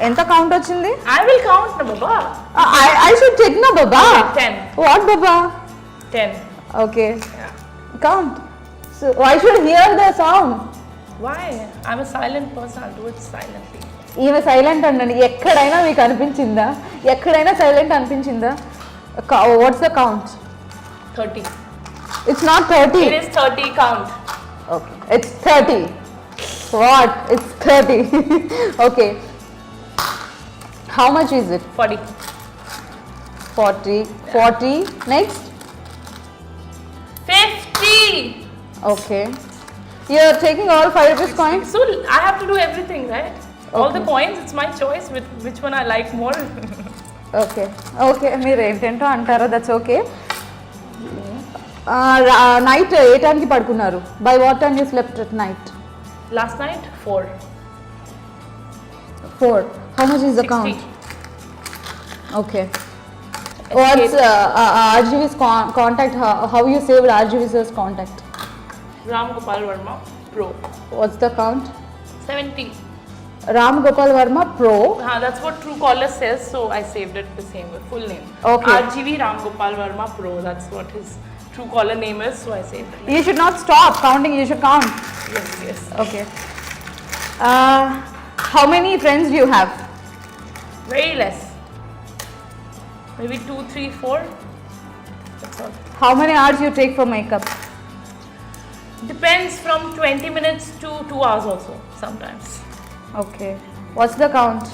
ఎంత count వచ్చింది? I will count, na baba. I should check na baba. Okay, 10. What baba? 10. Okay. Yeah. Count. So I should hear the sound. Why? I'm a silent person. I'll do it silently. ఈమె silent అండి. ఎక్కడైనా మీకు అనిపించిందా? ఎక్కడైనా silent అనిపించిందా? What's the count? 30. It's not 30. It is 30. Count. Okay. It's 30. What? It's 30. Okay. How much is it? 40. 40. Next. 50. Okay. You're taking all 5 rupees coins? So I have to do everything, right? All the coins, it's my choice which one I like more. Okay మీరు ఏంటంటో అంటారో, that's okay. Night ఏ టైంకి పడుకున్నారు? By what time you slept at night? Last night, 4. 4. How much is the 60. count? Okay. What's RGV's contact? How you saved RGV's contact? Ram Gopal Verma Pro. What's the count? 70. Ram Gopal Verma Pro. That's what Truecaller says, so I saved it the same with full name. Okay. RGV Ram Gopal Verma Pro. That's what his Truecaller name is, so I saved it. You should not stop counting. You should count. Yes. Okay. How many friends do you have? Very less. Maybe 2, 3, 4. That's all. How many hours you take for makeup? Depends, from 20 minutes to 2 hours also sometimes. Okay. What's the count?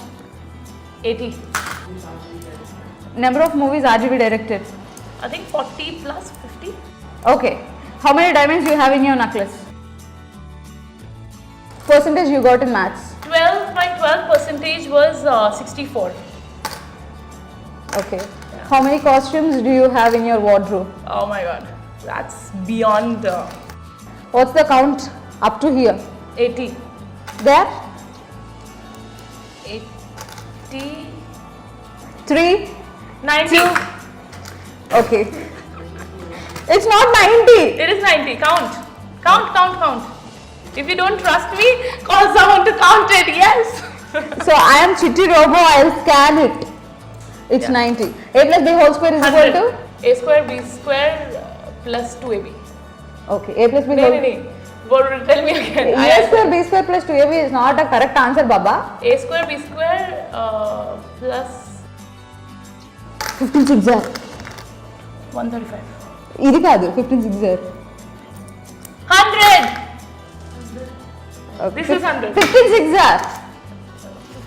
80. Number of movies RGV directed? I think 40 plus 50. Okay. How many diamonds you have in your necklace? Percentage you got in maths? 12. My 12% was 64. Okay. How many costumes do you have in your wardrobe? Oh my god. That's beyond What's the count up to here? 80. There? 80. 3? 90. Okay. It's not 90. It is 90. Count. If you don't trust me, call someone to count it. Yes. So I am Chitti Robo. I'll scan it. It's 90. A plus b whole square is equal to? A square b square plus 2ab. Okay. A plus b No. whole... Tell me again. A square b square plus 2ab is not a correct answer, Baba. A square b square plus 15 6 135. ఇది కాదు 15 6 100. This is 100. 15 zigzag.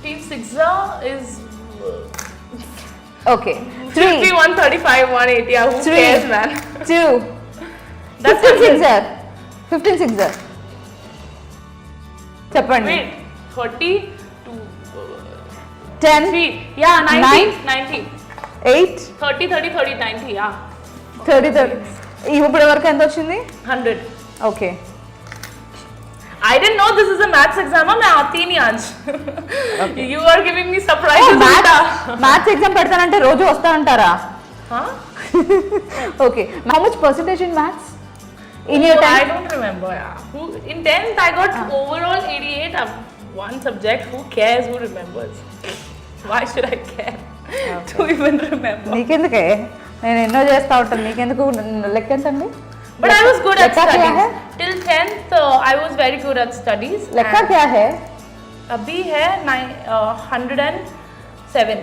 15 zigzag is Okay. 3, 3, 135, 180. Yeah, who 3, cares, man? 2. That's 15 100. zigzag. 15 zigzag. చెప్పండి. Wait, 30 to 10, 3. Yeah, 90. 9, 90. 8, 30, 30, 30, 90. Yeah. 30, 30. ఇప్పుడు వరకు ఎంత వచ్చింది? 100. Okay. I didn't know this is a maths exam. मैं आती नहीं आज. You are giving me surprises. Maths exam పెడతానంటే రోజు వస్తా అంటారా? Huh? Okay. How much percentage in maths in your I time? don't remember. Yeah. In 10th I got overall 88. One subject. Who cares? Who remembers? Why should I care to even remember? నీకెందుకే? నేను ఎన్నో చేస్తా ఉంటాను, నీకెందుకు? లెక్క ఎంతండి? But I was good at लड़का क्या है? studies. Till 10th, I was very good at studies. లెక్క And क्या है? अभी है 107.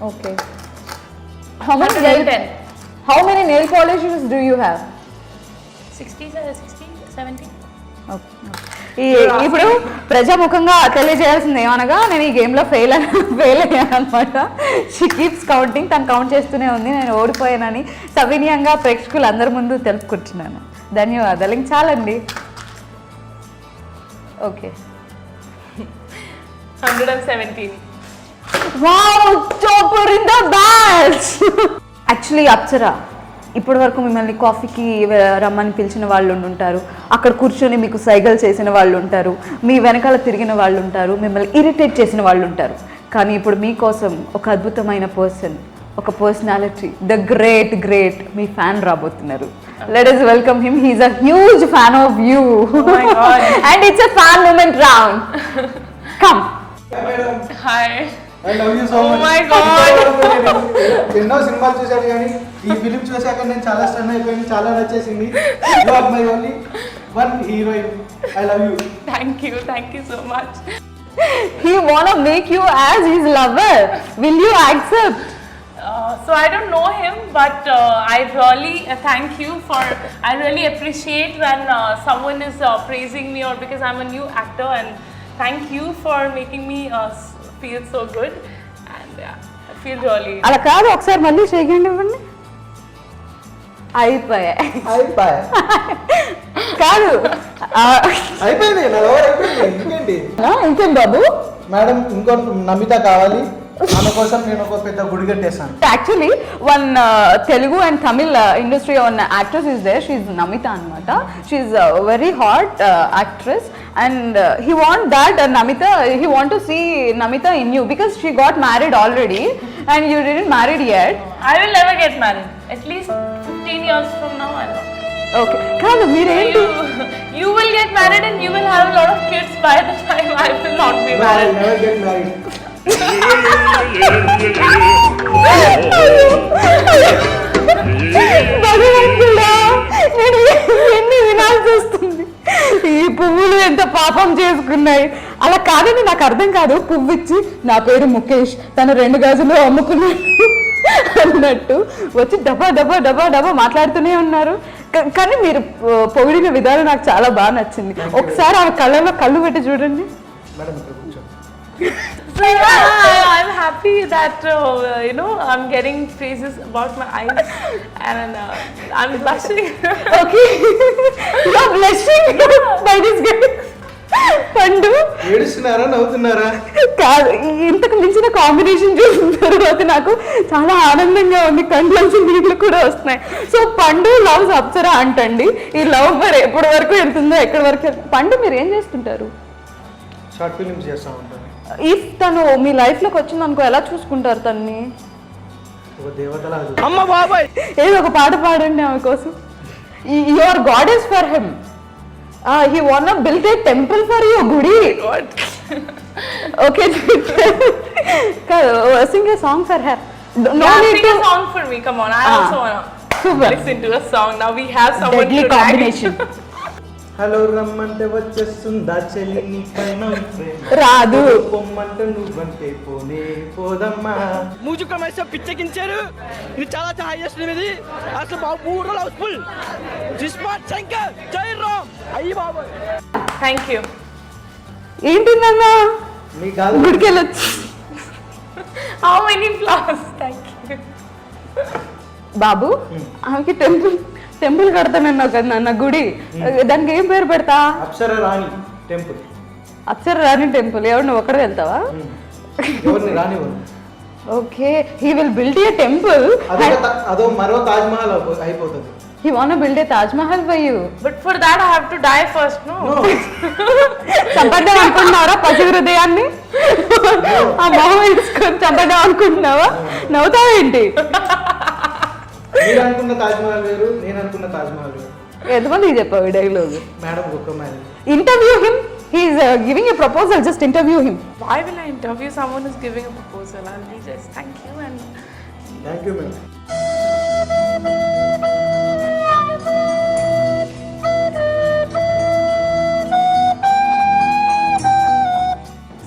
Okay. How many nail 110. How many nail polishes do you have? 60, 60, 70. ఇప్పుడు ప్రజాముఖంగా తెలియజేయాల్సింది ఏమనగా నేను ఈ గేమ్లో ఫెయిల్ అయ్యాను అనమాట. షీ కీప్స్ కౌంటింగ్, తను కౌంట్ చేస్తూనే ఉంది. నేను ఓడిపోయానని సవినీయంగా ప్రేక్షకులు అందరి ముందు తెలుపుకుంటున్నాను. ధన్యవాదాలు. ఇంక చాలండి. Okay. 117. Wow, topper in the batch. Actually Apsara, ఇప్పటి వరకు మిమ్మల్ని కాఫీకి రమ్మని పిలిచిన వాళ్ళు ఉంటారు, అక్కడ కూర్చొని మీకు సైగల్ చేసిన వాళ్ళు ఉంటారు, మీ వెనకాల తిరిగిన వాళ్ళు ఉంటారు, మిమ్మల్ని ఇరిటేట్ చేసిన వాళ్ళు ఉంటారు. కానీ ఇప్పుడు మీకోసం ఒక అద్భుతమైన పర్సన్, ఒక పర్సనాలిటీ, ద గ్రేట్ మీ ఫ్యాన్ రాబోతున్నారు. Let us welcome him. He is a huge fan of you. my God. And it's a fan moment round. Come. Hi. I love you so Oh much. my God. ఎన్నో సినిమాలు చూశాను కానీ ఈ film చూశాక నేను చాలా stun అయిపోయింది, చాలా నచ్చేసింది. You are my only one heroine. I love you. Thank you so much. He wanna make you as his lover. Will you accept? So I don't know him, but I really thank you for. I really appreciate when someone is praising me, or because I'm a new actor, and thank you for making me feel so good. And yeah, I feel really. అలా కాదు, ఒకసారి మళ్ళీ చేయండి ఇవ్వండి. అయిపోయా కాదు, అయిపోయింది, నా లవర్ అయిపోయింది. ఇంకేంటి ఇంకేం బాబు? మేడం, ఇంకో నమిత కావాలి. ఆమె కోసం నేను ఒక పెద్ద గుడి కట్టేస్తాను. Actually, one Telugu and Tamil industry one actress is there. She's Namita anamata. She's a very hot actress, and he want that Namita. He want to see Namita in you because she got married already, and you didn't married yet. I will never get married. At least 15 years from now, I'll not. Okay. కాదు మీరేంటి? You will get married and you will have a lot of kids by the time I will not be No, I'll married. never get married. భగవంతుడా, నేను ఎన్ని వినాల్సి వస్తుంది. ఈ పువ్వులు ఎంత పాపం చేసుకున్నాయి. అలా కాదని నాకు అర్థం కాదు. పువ్వు ఇచ్చి నా పేరు ముఖేష్, తను 2 గాజులు అమ్ముకున్నాడు అన్నట్టు వచ్చి డబా మాట్లాడుతూనే ఉన్నారు. కానీ మీరు పొగిడిన విధానం నాకు చాలా బాగా నచ్చింది. ఒకసారి ఆ కళ్ళలో కళ్ళు పెట్టి చూడండి. మేడం ఇక్కడ కూర్చో. So yeah, I'm happy that I'm getting praises about my eyes, and I'm blushing. Okay, you're blushing by this guy. పండు ఏడుస్తున్నారా నవ్వుతున్నారా? కాదు, ఇంతకు మించిన కాంబినేషన్ చూసిన తర్వాత నాకు చాలా ఆనందంగా ఉంది. కంట్లోంచి నీళ్ళు కూడా వస్తున్నాయి. సో పండు లవ్స్ అప్సరా అంటండి. ఈ లవ్ మరి ఎప్పటి వరకు వెళ్తుందో, ఎక్కడి వరకు వెళ్తుందో. పండు మీరు ఏం చేస్తుంటారు? షార్ట్ ఫిలిమ్స్ చేస్తా ఉంటాను. ఇఫ్ తను మీ లైఫ్లోకి వచ్చింది అనుకో, ఎలా చూసుకుంటారు తన్ని? ఒక దేవతలా. అమ్మ బాబాయ్, ఏదో ఒక పాట పాడండి ఆమె కోసం. Your goddess for him. He wanna build a temple for you, గుడి. Okay, sing a song for her. No Yeah, need sing to. a song for me. Come on, I also wanna Super. listen to a song. Now we have someone Deadly to combination. Hello రమ్మంటే వచ్చేస్తుందా చెల్లి నీ పైన ప్రేమ. రాదు. పొమ్మంటే నువ్వంటే పోనే పోదమ్మా. మూజుకం వేస్తే పిచ్చెక్కించారు. ఇది చాలా హైయెస్ట్ ఇది. అసలు బాబు హౌస్ఫుల్. జిస్మార్ట్ శంకర్, జై రామ్. అయ్యి బాబాయ్. Thank you. ఏంటిందన్నా మీకు కాదు గుడికి వెళ్ళొచ్చు. How many flowers? Thank you. బాబు ఆమెకి టెంపుల్ కడతానన్నావు కదా నాన్న గుడి, దానికి ఏం పేరు పెడతా? అప్సర రాణి టెంపుల్. అప్సర రాణి టెంపుల్. ఎవరు నువ్వు ఒక్కడే వెళ్తావా? ఎవరిని రానివ్వరు. Okay, he will build a temple. అదో మరో తాజ్ మహల్ అయిపోతుంది. He want build a Taj Mahal for you. But for that I have to die first, no? చంపద్దాం అనుకుంటున్నారా పసి హృదయాన్ని? ఆ మొహం వేసుకొని చంపద్దాం అనుకుంటున్నావా? నవ్వుతావేంటి? మీరు అనుకున్న తాజ్ మహల్ వేరు, నేను అనుకున్న తాజ్ మహల్ వేరు. ఎంతమందికి చెప్పావు ఈ డైలాగ్? మేడం ఒక్క madam. Interview him. He is giving a proposal. Just interview him. Why will I interview someone who's giving a proposal? I'll be just thank you and thank you madam.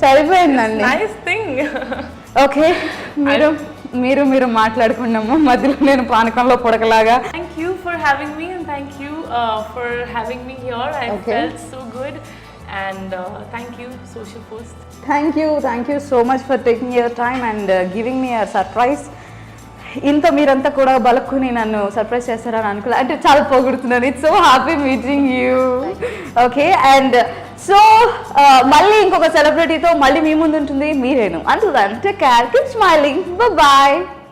సరిపోయిందండి. nice thing. Okay, మీరు మాట్లాడుకున్నాము, మధ్యలో నేను పానకంలో పొడకలాగా. Thank you for having me and thank you for having me here. I Okay. felt so good and thank you Social Post. Thank you so much for taking your time and giving me a surprise. ఇంత మీరంతా కూడా బలక్కుని నన్ను surprise చేస్తారని అనుకోలే, అంటే చాలా పొగుడుతున్నాను. It's so happy meeting you. Okay, and so మళ్ళీ ఇంకొక సెలబ్రిటీతో మళ్ళీ మీ ముందు ఉంటుంది మీరేను. అంటున్నాను, take care, keep smiling, bye.